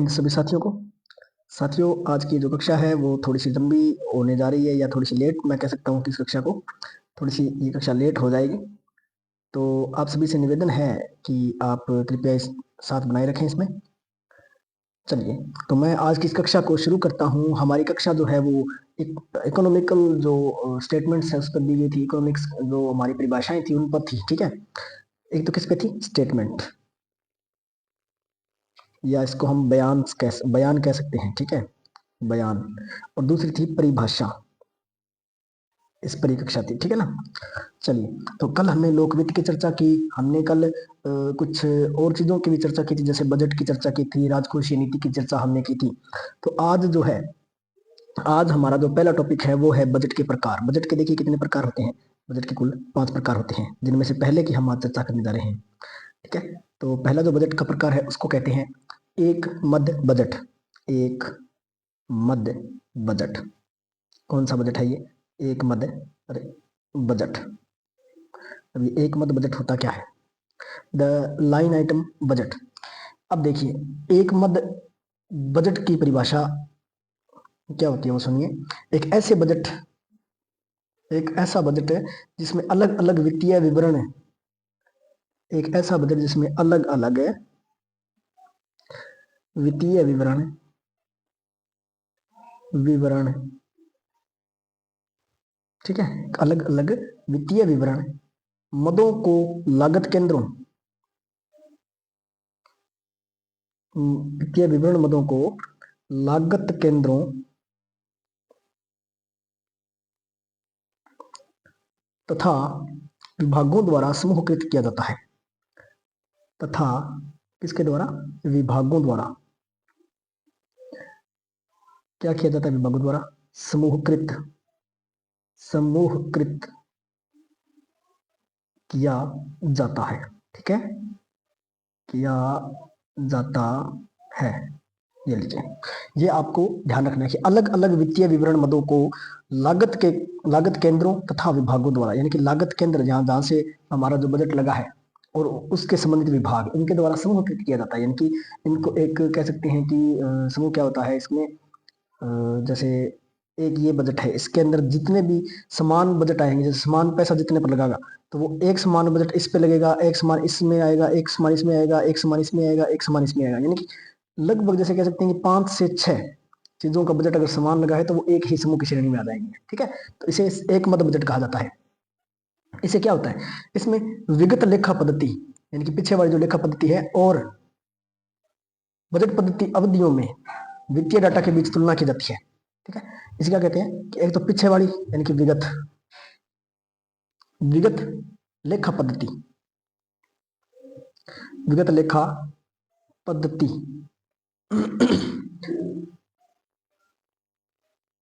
सभी साथियों आज की जो कक्षा है वो थोड़ी सी लंबी होने जा रही है या थोड़ी सी लेट मैं कह सकता हूँ कि इस कक्षा को थोड़ी सी ये कक्षा लेट हो जाएगी। तो आप सभी से निवेदन है कि आप कृपया इस साथ बनाए रखें इसमें। चलिए, तो मैं आज की इस कक्षा को शुरू करता हूँ। हमारी कक्षा जो है वो इकोनॉमिकल जो स्टेटमेंट्स है उस पर दी गई थी। इकोनॉमिक्स जो हमारी परिभाषाएं थी उन पर थी, ठीक है। एक तो किस पे थी? स्टेटमेंट, या इसको हम बयान कह सकते हैं, ठीक है, बयान। और दूसरी थी परिभाषा। इस पर कक्षा थी, ठीक है ना। चलिए, तो कल हमने लोकवित्त की चर्चा की। हमने कल कुछ और चीजों की भी चर्चा की थी, जैसे बजट की चर्चा की थी, राजकोषीय नीति की चर्चा हमने की थी। तो आज जो है, आज हमारा जो पहला टॉपिक है वो है बजट के प्रकार। बजट के देखिए कितने प्रकार होते हैं। बजट के कुल 5 प्रकार होते हैं, जिनमें से पहले की हम आज चर्चा करने जा रहे हैं, ठीक है। तो पहला जो बजट का प्रकार है उसको कहते हैं एक मद बजट। एक मद बजट। कौन सा बजट है ये? एक मद बजट। अब ये एक मद बजट होता क्या है? The line item budget. अब देखिए, एक मद बजट की परिभाषा क्या होती है वो सुनिए। एक ऐसा बजट है जिसमें अलग अलग वित्तीय विवरण है। एक ऐसा बजट जिसमें अलग अलग वित्तीय विवरण, ठीक है, अलग अलग वित्तीय विवरण मदों को लागत केंद्रों, वित्तीय विवरण मदों को लागत केंद्रों तथा विभागों द्वारा समूहकृत किया जाता है। तथा किसके द्वारा? विभागों द्वारा। क्या किया जाता है विभागों द्वारा? समूहकृत किया जाता है, ठीक है, किया जाता है। ये लीजिए, ये आपको ध्यान रखना है कि अलग अलग वित्तीय विवरण मदों को लागत केंद्रों तथा विभागों द्वारा, यानी कि लागत केंद्र जहां जहां से हमारा जो बजट लगा है और उसके संबंधित विभाग, इनके द्वारा समूहकृत किया जाता है। यानी कि इनको एक कह सकते हैं कि समूह क्या होता है इसमें, जैसे एक ये बजट है, इसके अंदर जितने भी समान बजट आएंगे, जैसे समान पैसा जितने पर लगेगा तो वो एक समान बजट इस पे लगेगा, एक समान इसमें आएगा, एक समान इसमें आएगा, एक समान इसमें आएगा, एक समान इसमें आएगा। यानी कि लगभग जैसे कह सकते हैं कि 5 से 6 चीजों का बजट अगर समान लगा है तो वो एक ही समूह की श्रेणी में आ जाएंगे, ठीक है। तो इसे एक मद बजट कहा जाता है। इसे क्या होता है? इसमें विगत लेखा पद्धति, यानी कि पीछे वाली जो लेखा पद्धति है, और बजट पद्धति अवधियों में वित्तीय डाटा के बीच तुलना की जाती है, ठीक है। इसे क्या कहते हैं कि एक तो पीछे वाली यानी कि विगत लेखा पद्धति, विगत लेखा पद्धति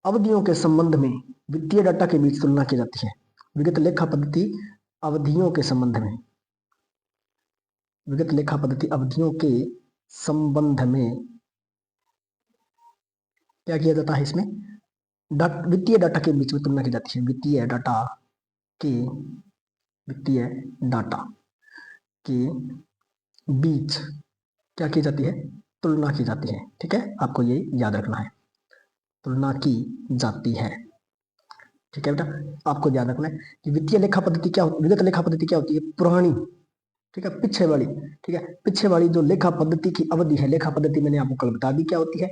अवधियों के संबंध में वित्तीय डाटा के बीच तुलना की जाती है। विगत लेखा पद्धति अवधियों के संबंध में, विगत लेखा पद्धति अवधियों के संबंध में क्या किया जाता है? इसमें वित्तीय डाटा के बीच में तुलना की जाती है। वित्तीय डाटा के बीच क्या की जाती है? तुलना की जाती है, ठीक है। आपको ये याद रखना है, तुलना की जाती है, ठीक है बेटा। आपको याद रखना है कि वित्तीय लेखा पद्धति क्या होती है, विगत लेखा पद्धति क्या होती है? पुरानी, ठीक है, पीछे वाली, ठीक है। पीछे वाली जो लेखा पद्धति की अवधि है, लेखा पद्धति मैंने आपको कल बता दी क्या होती है।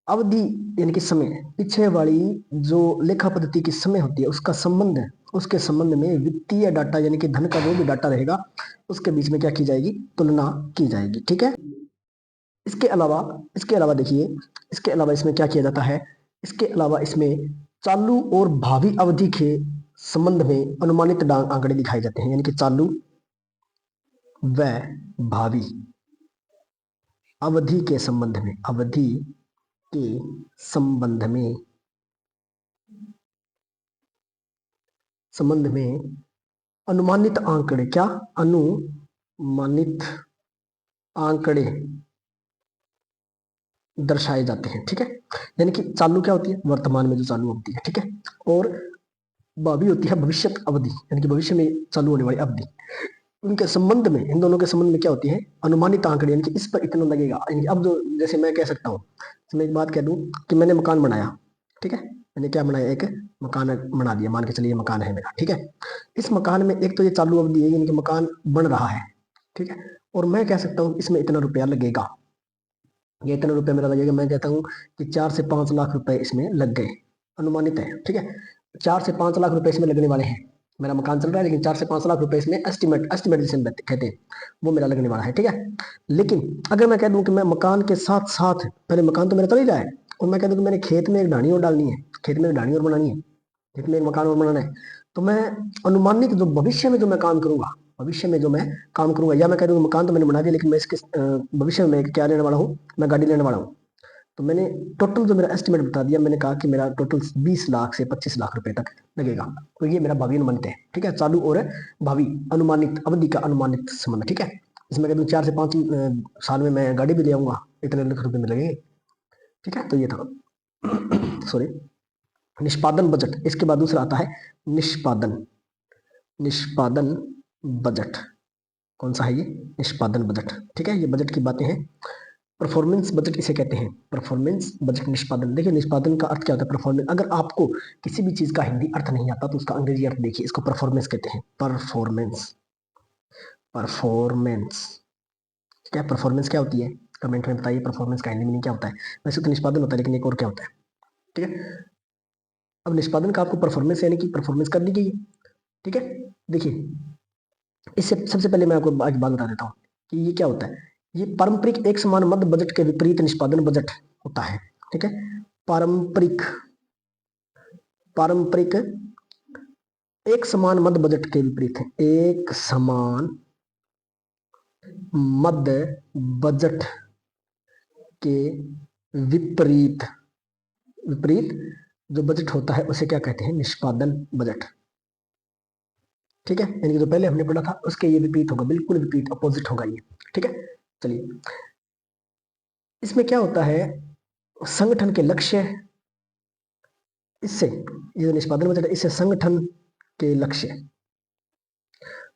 अवधि यानी कि समय। पीछे वाली जो लेखा पद्धति की समय होती है उसका संबंध, उसके संबंध में वित्तीय डाटा यानी कि धन का जो भी डाटा रहेगा उसके बीच में क्या की जाएगी? तुलना की जाएगी, ठीक है। इसके अलावा देखिए, इसके अलावा इसमें क्या किया जाता है? इसके अलावा इसमें चालू और भावी अवधि के संबंध में अनुमानित आंकड़े दिखाए जाते हैं, यानी कि चालू व भावी अवधि के संबंध में, अवधि के संबंध में अनुमानित आंकड़े, क्या? अनुमानित आंकड़े दर्शाए जाते हैं, ठीक है। यानी कि चालू क्या होती है? वर्तमान में जो चालू अवधि है, ठीक है। और भावी होती है भविष्यत अवधि, यानी कि भविष्य में चालू होने वाली अवधि। उनके संबंध में, इन दोनों के संबंध में क्या होती है, अनुमानित आंकड़े, यानी कि इस पर इतना लगेगा। यानी कि अब जो, जैसे मैं कह सकता हूँ, मैं एक बात कह दूं कि मैंने मकान बनाया, ठीक है, मैंने क्या बनाया, एक मकान बना दिया, मान के चलिए मकान है मेरा, ठीक है। इस मकान में एक तो ये चालू अवधि है, यानी कि मकान बन रहा है, ठीक है, और मैं कह सकता हूँ इसमें इतना रुपया लगेगा, ये इतना रुपया मेरा लगेगा, मैं कहता हूँ कि 4 से 5 लाख रुपए इसमें लग गए, अनुमानित है, ठीक है, 4 से 5 लाख रुपए इसमें लगने वाले हैं। मेरा मकान चल रहा है, लेकिन 4 से 5 लाख रुपए इसमें एस्टिमेट, एस्टिमेट जिसे हम कहते हैं, वो मेरा लगने वाला है, ठीक है। लेकिन अगर मैं कह दूं कि मैं मकान के साथ साथ, पहले मकान तो मेरा चल ही रहा है, और मैं कह दूं कि मैंने खेत में एक ढाणी और डालनी है, खेत में एक ढाणी और बनानी है, खेत में एक मकान और बनाना है, तो मैं अनुमानित जो भविष्य में जो मैं काम करूंगा, भविष्य में जो मैं काम करूंगा, या मैं कह दूंगा मकान तो मैंने बना दिया, लेकिन मैं इसके भविष्य में क्या लेने वाला हूँ, मैं गाड़ी लेने वाला हूँ, तो मैंने टोटल जो मेरा एस्टिमेट बता दिया, मैंने कहा कि मेरा टोटल 20 लाख से 25 लाख रुपए तक लगेगा, तो ये मेरा भावी अनुमानित है, ठीक है, चालू और भावी अनुमानित अवधि का अनुमानित संबंध, ठीक है। इसमें कह दूं 4 से 5 साल में मैं गाड़ी भी ले आऊंगा, इतने लाख रुपए में लगेंगे, ठीक है, तो ये था सॉरी, निष्पादन बजट। इसके बाद दूसरा आता है निष्पादन, निष्पादन बजट। कौन सा है ये, निष्पादन बजट, ठीक है, ये बजट की बातें हैं। परफॉर्मेंस बजट इसे कहते हैं, परफॉर्मेंस बजट, निष्पादन। देखिए निष्पादन का अर्थ क्या होता है, परफॉर्मेंस। अगर आपको किसी भी चीज का हिंदी अर्थ नहीं आता तो उसका अंग्रेजी अर्थ देखिए, इसको परफॉर्मेंस कहते हैं, परफॉर्मेंस, परफॉर्मेंस। क्या परफॉर्मेंस क्या होती है, कमेंट में बताइए, परफॉर्मेंस का हिंदी मीनिंग क्या होता है। वैसे तो निष्पादन होता है, लेकिन एक और क्या होता है, ठीक है। अब निष्पादन का आपको परफॉर्मेंस यानी कि परफॉर्मेंस कर दी गई है, ठीक है। देखिए इससे सबसे पहले मैं आपको एक बात बता देता हूँ कि ये क्या होता है। ये पारंपरिक एक समान मध्य बजट के विपरीत निष्पादन बजट होता है, ठीक है। पारंपरिक, पारंपरिक एक समान मध्य बजट के विपरीत है, एक समान मध्य बजट के विपरीत, विपरीत जो बजट होता है उसे क्या कहते हैं, निष्पादन बजट, ठीक है। यानी कि जो पहले हमने पढ़ा था उसके ये विपरीत होगा, बिल्कुल विपरीत, अपोजिट होगा ये, ठीक है। चलिए इसमें क्या होता है, संगठन के लक्ष्य, इससे ये जो निष्पादन बजट है इससे संगठन के लक्ष्य,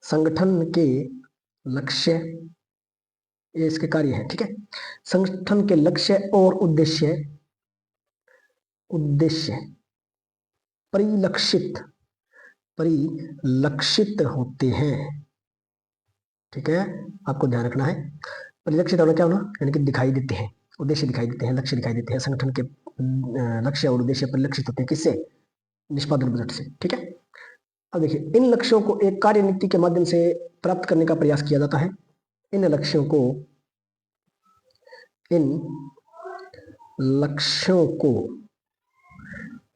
संगठन के लक्ष्य, ये इसके कार्य है, ठीक है। संगठन के लक्ष्य और उद्देश्य, उद्देश्य परिलक्षित, परिलक्षित होते हैं, ठीक है, आपको ध्यान रखना है। परिलक्षित होना क्या होना, यानी कि दिखाई देते हैं, उद्देश्य दिखाई देते हैं, लक्ष्य दिखाई देते हैं, संगठन के लक्ष्य और उद्देश्य परिलक्षित होते हैं, किससे, निष्पादन बजट से, ठीक है। अब देखिए इन लक्ष्यों को एक कार्यनीति के माध्यम से प्राप्त करने का प्रयास किया जाता है। इन लक्ष्यों को, इन लक्ष्यों को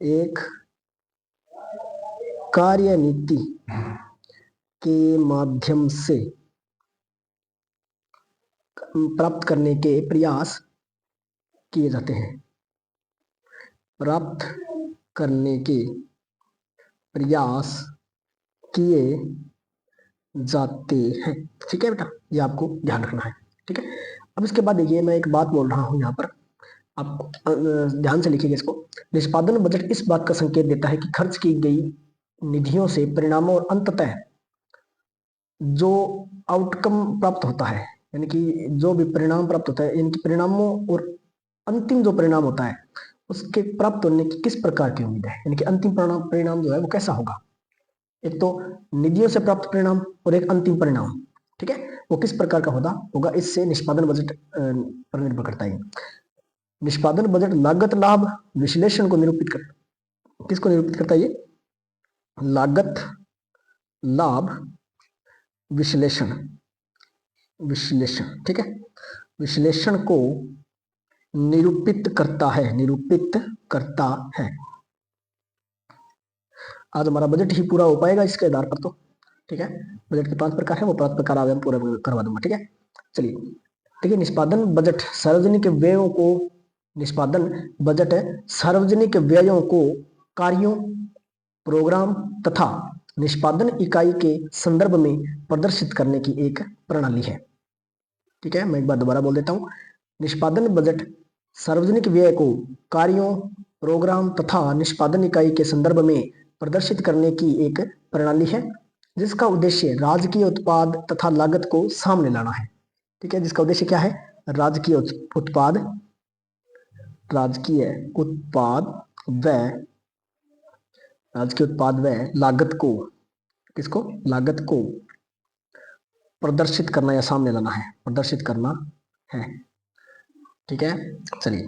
एक कार्यनीति के माध्यम से प्राप्त करने के प्रयास किए जाते हैं, प्राप्त करने के प्रयास किए जाते हैं, ठीक है बेटा, ये आपको ध्यान रखना है, ठीक है। अब इसके बाद देखिए मैं एक बात बोल रहा हूं यहाँ पर, आप ध्यान से लिखिएगा इसको। निष्पादन बजट इस बात का संकेत देता है कि खर्च की गई निधियों से परिणामों और अंततः जो आउटकम प्राप्त होता है, यानी कि जो भी परिणाम प्राप्त होता है, यानी कि परिणामों और अंतिम जो परिणाम होता है उसके प्राप्त होने की किस प्रकार की उम्मीद है, यानी कि अंतिम परिणाम, परिणाम जो है वो कैसा होगा। एक तो निधियों से प्राप्त परिणाम और एक अंतिम परिणाम, ठीक है, वो किस प्रकार का होगा, इससे निष्पादन बजट पर निर्भर करता है। निष्पादन बजट लागत लाभ विश्लेषण को निरूपित कर, किसको निरूपित करता है, ये लागत लाभ विश्लेषण, विश्लेषण, ठीक है, विश्लेषण को निरूपित करता है, निरूपित करता है। आज हमारा बजट ही पूरा हो पाएगा इसके आधार पर, तो ठीक है। बजट के 5 प्रकार है, वो 5 प्रकार आज हम पूरा करवा दूंगा, ठीक है। चलिए देखिए निष्पादन बजट सार्वजनिक व्ययों को, निष्पादन बजट सार्वजनिक व्ययों को कार्यों, प्रोग्राम तथा निष्पादन इकाई के संदर्भ में प्रदर्शित करने की एक प्रणाली है, ठीक है। मैं एक बार दोबारा बोल देता हूं, निष्पादन बजट सार्वजनिक व्यय को कार्यों, प्रोग्राम तथा निष्पादन इकाई के संदर्भ में प्रदर्शित करने की एक प्रणाली है। जिसका उद्देश्य राजकीय उत्पाद तथा लागत को सामने लाना है। ठीक है, जिसका उद्देश्य क्या है? राजकीय उत्पाद, राजकीय उत्पाद व राजकीय उत्पाद व लागत को, किसको? लागत को प्रदर्शित करना या सामने लाना है, प्रदर्शित करना है। ठीक है, चलिए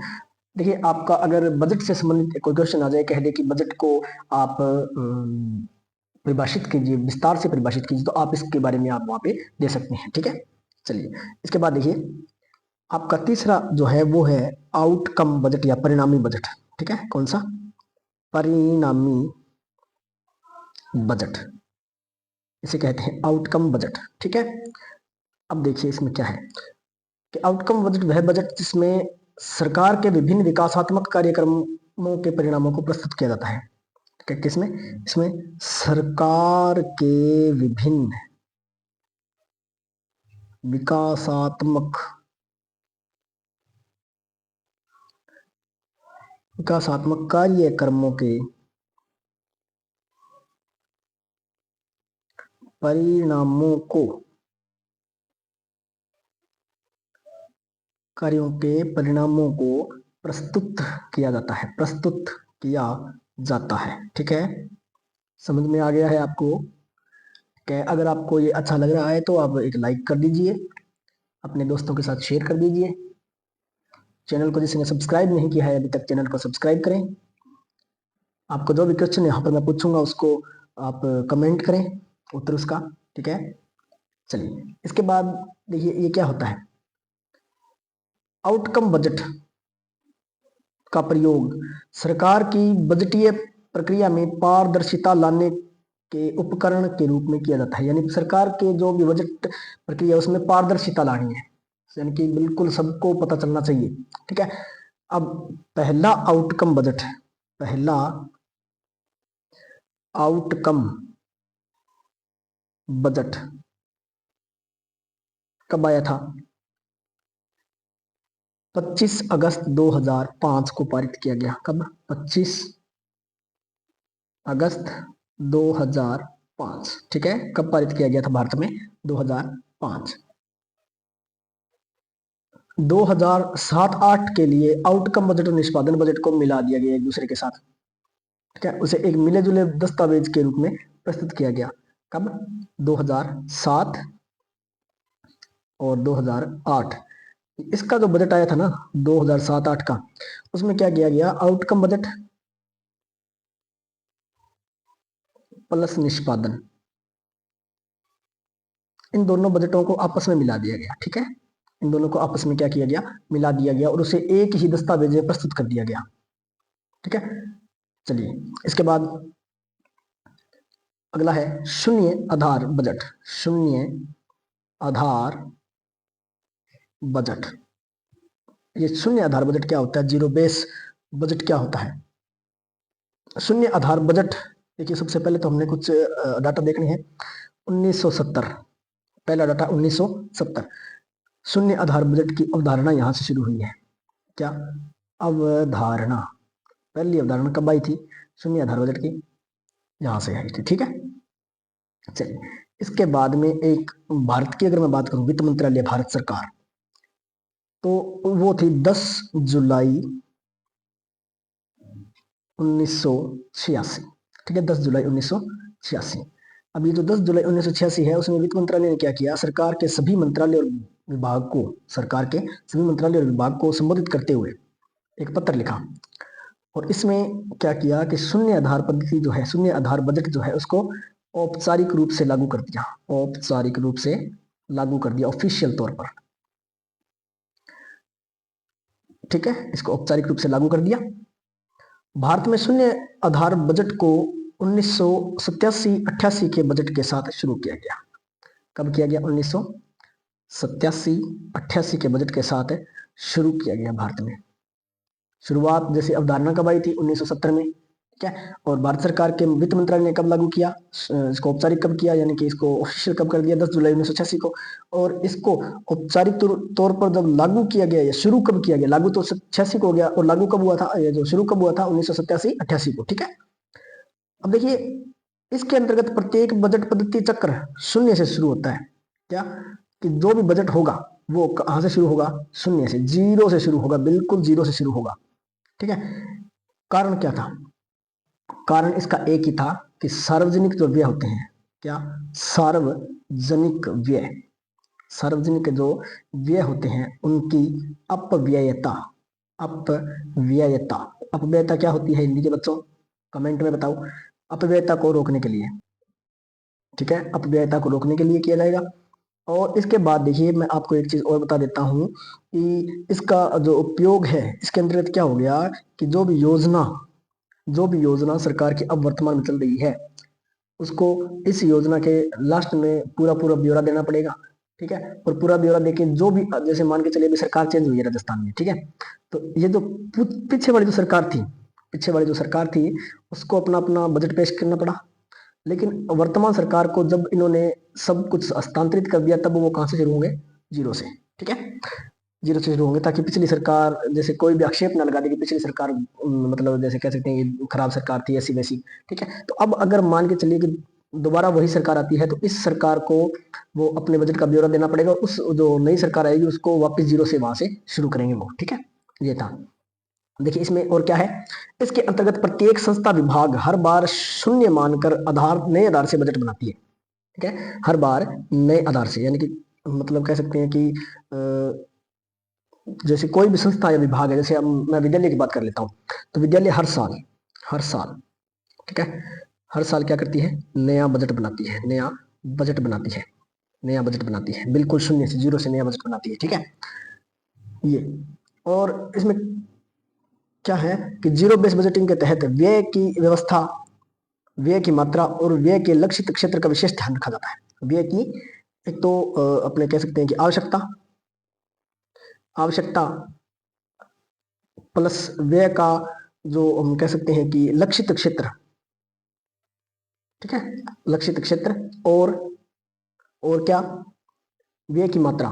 देखिए, आपका अगर बजट से संबंधित कोई क्वेश्चन आ जाए, कह दे कि बजट को आप परिभाषित कीजिए, विस्तार से परिभाषित कीजिए, तो आप इसके बारे में आप वहां पे दे सकते हैं। ठीक है, चलिए इसके बाद देखिए, आपका तीसरा जो है वो है आउटकम बजट या परिणामी बजट। ठीक है, कौन सा? परिणामी बजट, इसे कहते हैं आउटकम बजट। ठीक है, अब देखिए इसमें क्या है कि आउटकम बजट वह बजट जिसमें सरकार के विभिन्न विकासात्मक कार्यक्रमों के परिणामों को प्रस्तुत किया जाता है। किसमें? इसमें सरकार के विभिन्न विकासात्मक कार्यक्रमों के परिणामों को, कार्यों के परिणामों को प्रस्तुत किया जाता है, प्रस्तुत किया जाता है। ठीक है, समझ में आ गया है आपको? अगर आपको ये अच्छा लग रहा है तो आप एक लाइक कर दीजिए, अपने दोस्तों के साथ शेयर कर दीजिए। चैनल को जिसने सब्सक्राइब नहीं किया है अभी तक, चैनल को सब्सक्राइब करें। आपको जो भी क्वेश्चन यहाँ पर मैं पूछूंगा उसको आप कमेंट करें, उत्तर उसका। ठीक है, चलिए इसके बाद देखिए ये क्या होता है। आउटकम बजट का प्रयोग सरकार की बजटीय प्रक्रिया में पारदर्शिता लाने के उपकरण के रूप में किया जाता है। यानी सरकार के जो भी बजट प्रक्रिया उसमें पारदर्शिता लानी है, यानी कि बिल्कुल सबको पता चलना चाहिए। ठीक है, अब पहला आउटकम बजट, पहला आउटकम बजट कब आया था? 25 अगस्त 2005 को पारित किया गया। कब? 25 अगस्त 2005। ठीक है, कब पारित किया गया था भारत में? 2005। 2007-8 के लिए आउटकम बजट और निष्पादन बजट को मिला दिया गया एक दूसरे के साथ। ठीक है, उसे एक मिले जुले दस्तावेज के रूप में प्रस्तुत किया गया। कब? 2007 और 2008। इसका जो बजट आया था ना 2007-8 का, उसमें क्या किया गया? आउटकम बजट प्लस निष्पादन, इन दोनों बजटों को आपस में मिला दिया गया। ठीक है, इन दोनों को आपस में क्या किया गया? मिला दिया गया और उसे एक ही दस्तावेज में प्रस्तुत कर दिया गया। ठीक है, चलिए इसके बाद अगला है शून्य आधार बजट। शून्य आधार बजट, ये शून्य आधार बजट क्या होता है? जीरो बेस बजट क्या होता है? शून्य आधार बजट, देखिए सबसे पहले तो हमने कुछ डाटा देखने हैं। 1970, पहला डाटा 1970। शून्य आधार बजट की अवधारणा यहां से शुरू हुई है। क्या अवधारणा? पहली अवधारणा कब आई थी शून्य आधार बजट की? यहां से आई थी। ठीक है, चलिए इसके बाद में एक भारत की अगर मैं बात करूं, वित्त मंत्रालय भारत सरकार, तो वो थी 10 जुलाई 1986। ठीक है, 10 जुलाई 1986। अब ये जो 10 जुलाई 1986 है, उसमें वित्त मंत्रालय ने क्या किया? सरकार के सभी मंत्रालय और विभाग को, सरकार के सभी मंत्रालय और विभाग को संबोधित करते हुए एक पत्र लिखा और इसमें क्या किया कि शून्य आधार पद्धति जो है, शून्य आधार बजट जो है, उसको औपचारिक रूप से लागू कर दिया। औपचारिक रूप से लागू कर दिया, ऑफिशियल तौर पर। ठीक है, इसको औपचारिक रूप से लागू कर दिया। भारत में शून्य आधार बजट को 1987-88 के बजट के साथ शुरू किया गया। कब किया गया? 1987-88 के बजट के साथ शुरू किया गया भारत में। शुरुआत जैसे अवधारणा कब आई थी? 1970 में। ठीक है, और भारत सरकार के वित्त मंत्रालय ने कब लागू किया? इसको औपचारिक कब किया, यानी कि इसको ऑफिशियल कब कर दिया? 10 जुलाई 1986 को। और इसको औपचारिक तौर पर जब लागू किया गया, या शुरू कब किया गया? लागू तो 86 को हो गया, और लागू कब हुआ था? ये जो शुरू कब हुआ था? 1987-88 को। ठीक है, अब देखिए इसके अंतर्गत प्रत्येक बजट पद्धति चक्र शून्य से शुरू होता है। क्या कि जो भी बजट होगा वो कहां से शुरू होगा? शून्य से, जीरो से शुरू होगा, बिल्कुल जीरो से शुरू होगा। ठीक है। कारण क्या था? कारण इसका एक ही था कि सार्वजनिक जो व्यय होते हैं, क्या? सार्वजनिक व्यय, सार्वजनिक जो व्यय होते हैं उनकी अपव्ययता, अपव्ययता, अपव्ययता क्या होती है हिंदी के बच्चों? कमेंट में बताओ। अपव्ययता को रोकने के लिए, ठीक है, अपव्ययता को रोकने के लिए किया जाएगा। और इसके बाद देखिए मैं आपको एक चीज और बता देता हूं कि इसका जो उपयोग है, इसके अंतर्गत क्या हो गया कि जो भी योजना सरकार की अब वर्तमान में चल रही है, उसको इस योजना के लास्ट में पूरा पूरा ब्यौरा देना पड़ेगा। ठीक है। और पूरा ब्यौरा देके जो भी, जैसे मान के चलिए अभी सरकार चेंज हुई है राजस्थान में, ठीक है, तो ये जो पीछे वाली जो सरकार थी, पीछे वाली जो सरकार थी, उसको अपना अपना बजट पेश करना पड़ा। लेकिन वर्तमान सरकार को जब इन्होंने सब कुछ हस्तांतरित कर दिया, तब वो कहां से शुरू होंगे? जीरो से। ठीक है, जीरो से शुरू होंगे, ताकि पिछली सरकार जैसे कोई भी आक्षेप ना लगा दे कि पिछली सरकार मतलब जैसे कह सकते हैं कि खराब सरकार थी, ऐसी वैसी। ठीक है। तो अब अगर मान के चलिए कि दोबारा वही सरकार आती है, तो इस सरकार को वो अपने बजट का ब्यौरा देना पड़ेगा। उस जो नई सरकार आएगी उसको वापस जीरो से वहां से शुरू करेंगे वो। ठीक है, ये था। देखिए इसमें और क्या है, इसके अंतर्गत प्रत्येक संस्था विभाग हर बार शून्य मानकर आधार नए आधार से बजट बनाती है। ठीक है, हर बार नए आधार से, यानी कि मतलब कह सकते हैं कि जैसे कोई भी संस्था या विभाग है, जैसे अब मैं विद्यालय की बात कर लेता हूँ, तो विद्यालय हर साल, ठीक है, हर साल क्या करती है? नया बजट बनाती है, नया बजट बनाती है, नया बजट बनाती है, बिल्कुल शून्य से, जीरो से नया बजट बनाती है। ठीक है, ये। और इसमें क्या है कि जीरो बेस बजटिंग के तहत व्यय की व्यवस्था, व्यय की मात्रा और व्यय के लक्षित क्षेत्र का विशेष ध्यान रखा जाता है। व्यय की एक तो अपने कह सकते हैं कि आवश्यकता, आवश्यकता प्लस व्यय का जो हम कह सकते हैं कि लक्षित क्षेत्र। ठीक है, लक्षित क्षेत्र और क्या? व्यय की मात्रा,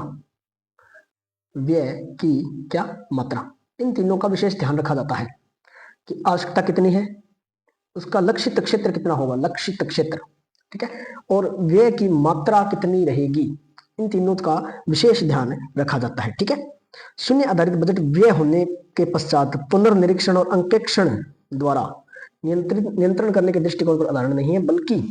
व्यय की क्या मात्रा, इन तीनों का विशेष ध्यान रखा जाता है कि आवश्यकता कितनी है, उसका लक्षित क्षेत्र कितना होगा, लक्षित क्षेत्र। ठीक है, और व्यय की मात्रा कितनी रहेगी, इन तीनों का विशेष ध्यान रखा जाता है। ठीक है। शून्य आधारित बजट व्यय होने के पश्चात पुनर्निरीक्षण और अंकेक्षण द्वारा नियंत्रण करने के दृष्टिकोण पर आधारण नहीं है, बल्कि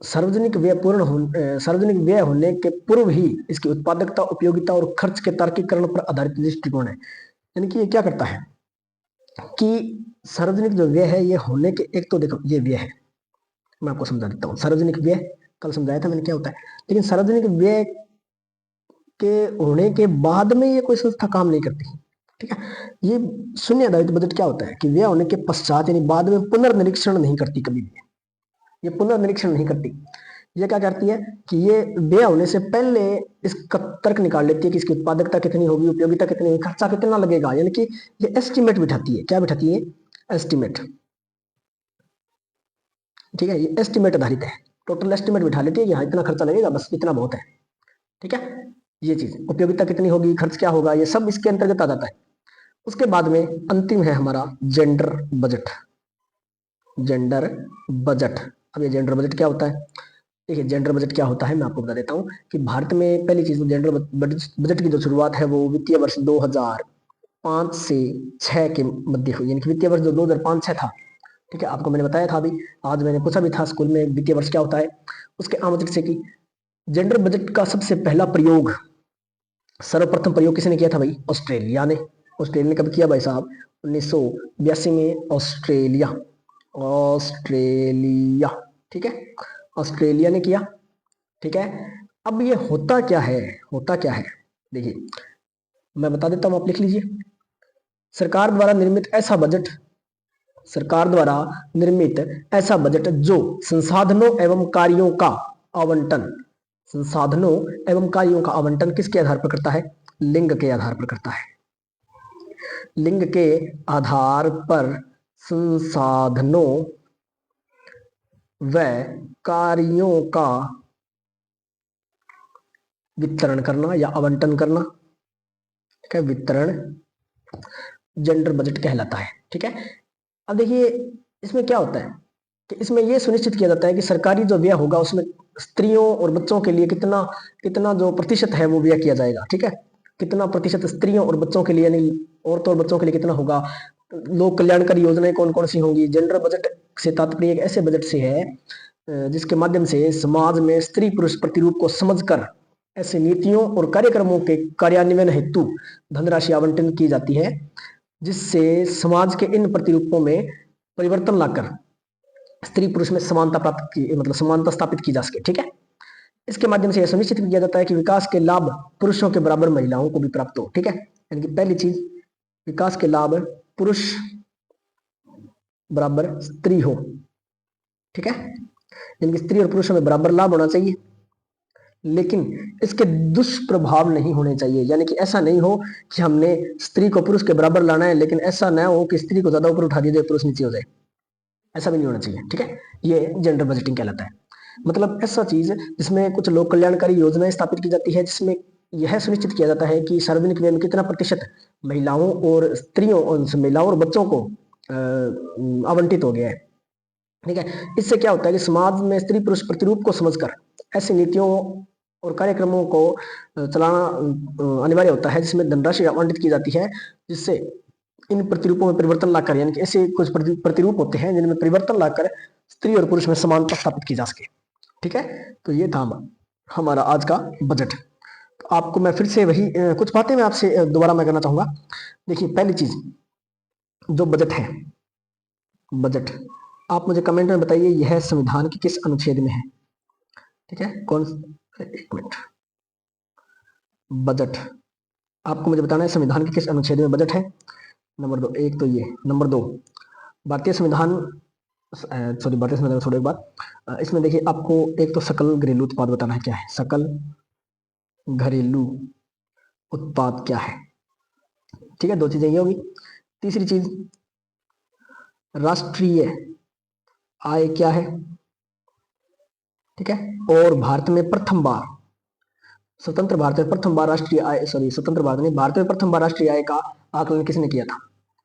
सार्वजनिक व्यय होने के पूर्व ही इसकी उत्पादकता, उपयोगिता और खर्च के तार्किकरण पर आधारित दृष्टिकोण है। यानी कि ये क्या करता है कि सार्वजनिक जो व्यय है ये होने के, एक तो देखो ये व्यय है, मैं आपको समझा देता हूँ। सार्वजनिक व्यय कल समझाया था मैंने क्या होता है, लेकिन सार्वजनिक व्यय के होने के बाद में ये कोई संस्था काम नहीं करती। ठीक है, ये शून्य आधारित बजट क्या होता है कि व्यय होने के पश्चात यानी बाद में पुनर्निरीक्षण नहीं करती कभी भी, ये पुनर्निरीक्षण नहीं करती। ये क्या करती है कि ये व्यय होने से पहले इसका तर्क निकाल लेती है कि इसकी उत्पादकता कितनी होगी, उपयोगिता कितनी होगी, खर्चा कितना लगेगा, यानी कि ये एस्टिमेट बिठाती है। क्या बिठाती है? एस्टिमेट। ठीक है, ये एस्टिमेट आधारित है, टोटल एस्टिमेट बिठा लेती है कि हाँ इतना खर्चा लगेगा, बस इतना बहुत है। ठीक है, ये चीज, उपयोगिता कितनी होगी, खर्च क्या होगा, ये सब इसके अंतर्गत आ जाता है। उसके बाद में अंतिम है हमारा जेंडर बजट, जेंडर बजट। अब ये जेंडर बजट क्या होता है? देखिए जेंडर बजट क्या होता है मैं आपको बता देता हूँ कि भारत में पहली चीज, जेंडर बजट की जो शुरुआत है वो वित्तीय वर्ष 2005 से 6 के मध्य हुई, यानी कि वित्तीय वर्ष जो 2005-6 था। ठीक है, आपको मैंने बताया था अभी, आज मैंने पूछा भी था स्कूल में वित्तीय वर्ष क्या होता है, उसके आमंत्रित से कि जेंडर बजट का सबसे पहला प्रयोग, सर्वप्रथम प्रयोग किसने किया था भाई? ऑस्ट्रेलिया ने। ऑस्ट्रेलिया ने कब किया भाई साहब? 1982 में ऑस्ट्रेलिया, ऑस्ट्रेलिया। ठीक है, ऑस्ट्रेलिया ने किया। ठीक है, अब ये होता क्या है, होता क्या है देखिए मैं बता देता हूं, आप लिख लीजिए। सरकार द्वारा निर्मित ऐसा बजट, सरकार द्वारा निर्मित ऐसा बजट जो संसाधनों एवं कार्यों का आवंटन, संसाधनों एवं कार्यों का आवंटन किसके आधार पर करता है? लिंग के आधार पर करता है। लिंग के आधार पर संसाधनों व कार्यों का वितरण करना या आवंटन करना, ठीक है, वितरण जेंडर बजट कहलाता है। ठीक है, अब देखिए इसमें क्या होता है कि इसमें यह सुनिश्चित किया जाता है कि सरकारी जो व्यय होगा उसमें स्त्रियों और बच्चों के लिए कितना कितना जो प्रतिशत है वो व्यय किया जाएगा, ठीक है। कितना प्रतिशत स्त्रियों और बच्चों के लिए, यानी औरतों और बच्चों के लिए कितना होगा। लोक कल्याणकारी योजनाएं कौन कौन सी होंगी। जेंडर बजट से तात्पर्य एक ऐसे बजट से है जिसके माध्यम से समाज में स्त्री पुरुष प्रतिरूप को समझकर ऐसे नीतियों और कार्यक्रमों के कार्यान्वयन हेतु धनराशि आवंटन की जाती है, जिससे समाज के इन प्रतिरूपों में परिवर्तन लाकर स्त्री पुरुष में समानता प्राप्त की, मतलब समानता स्थापित की जा सके, ठीक है। इसके माध्यम से यह सुनिश्चित किया जाता है कि विकास के लाभ पुरुषों के बराबर महिलाओं को भी प्राप्त हो, ठीक है। यानी कि पहली चीज, विकास के लाभ पुरुष बराबर स्त्री हो, ठीक है। यानी कि स्त्री और पुरुषों में बराबर लाभ होना चाहिए, लेकिन इसके दुष्प्रभाव नहीं होने चाहिए। यानी कि ऐसा नहीं हो कि हमने स्त्री को पुरुष के बराबर लाना है, लेकिन ऐसा न हो कि स्त्री को ज्यादा ऊपर उठा दिया जाए, पुरुष नीचे हो जाए। ऐसा भी नहीं होना चाहिए, ठीक है। ये जेंडर बजटिंग कहलाता है। मतलब ऐसा चीज जिसमें कुछ लोक कल्याणकारी योजनाएं स्थापित की जाती है, जिसमें यह सुनिश्चित किया जाता है कि सार्वजनिक व्यय में कितना प्रतिशत महिलाओं और स्त्रियों और महिलाओं और बच्चों को आवंटित हो गया है, ठीक है। इससे क्या होता है कि समाज में स्त्री पुरुष प्रतिरूप को समझकर ऐसी नीतियों और कार्यक्रमों को चलाना अनिवार्य होता है, जिसमें धनराशि आवंटित की जाती है, जिससे इन प्रतिरूपों में परिवर्तन लाकर, यानी कि ऐसे कुछ प्रतिरूप होते हैं जिनमें परिवर्तन लाकर स्त्री और पुरुष में समानता स्थापित की जा सके, ठीक है। तो ये था हमारा आज का बजट। तो आपको मैं फिर से वही कुछ बातें मैं आपसे दोबारा मैं करना चाहूंगा। देखिए, पहली चीज जो बजट है, बजट आप मुझे कमेंट में बताइए यह संविधान के किस अनुच्छेद में है, ठीक है। कौन, एक मिनट, बजट आपको मुझे बताना है संविधान के किस अनुच्छेद में बजट है। नंबर 2, एक तो ये। नंबर 2, भारतीय संविधान, सॉरी भारतीय संविधान छोड़ो एक बार, इसमें देखिए आपको एक तो सकल घरेलू उत्पाद बताना है, क्या है सकल घरेलू उत्पाद क्या है, ठीक है। 2 चीजें ये होगी। तीसरी चीज, राष्ट्रीय आय क्या है, ठीक है। और भारत में प्रथम बार, स्वतंत्र भारत में प्रथम बार राष्ट्रीय आय, सॉरी स्वतंत्र भारत नहीं, भारत में प्रथम बार राष्ट्रीय आय का आकलन किसने किया था,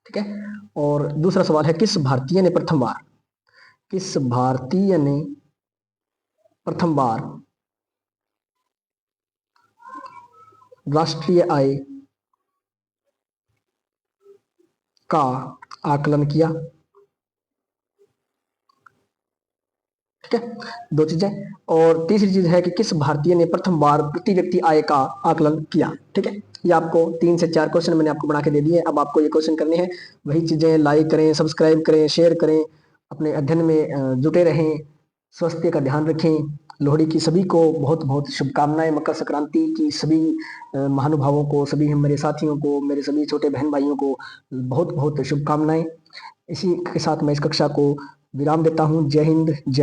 ठीक है। और दूसरा सवाल है, किस भारतीय ने प्रथम बार, किस भारतीय ने प्रथम बार राष्ट्रीय आय का आकलन किया, ठीक है। 2 चीजें। और तीसरी चीज है कि किस भारतीय ने प्रथम बार प्रति व्यक्ति आय का आकलन किया, ठीक है। ये आपको 3 से 4 क्वेश्चन मैंने आपको बना के दे दिए। अब आपको ये क्वेश्चन करने हैं, वही चीजें लाइक करें, सब्सक्राइब करें, शेयर करें, अपने अध्ययन में जुटे रहें, स्वास्थ्य का ध्यान रखें। लोहड़ी की सभी को बहुत बहुत शुभकामनाएं। मकर संक्रांति की सभी महानुभावों को, सभी मेरे साथियों को, मेरे सभी छोटे बहन भाइयों को बहुत बहुत शुभकामनाएं। इसी के साथ मैं इस कक्षा को विराम देता हूँ। जय हिंद, जय भारत।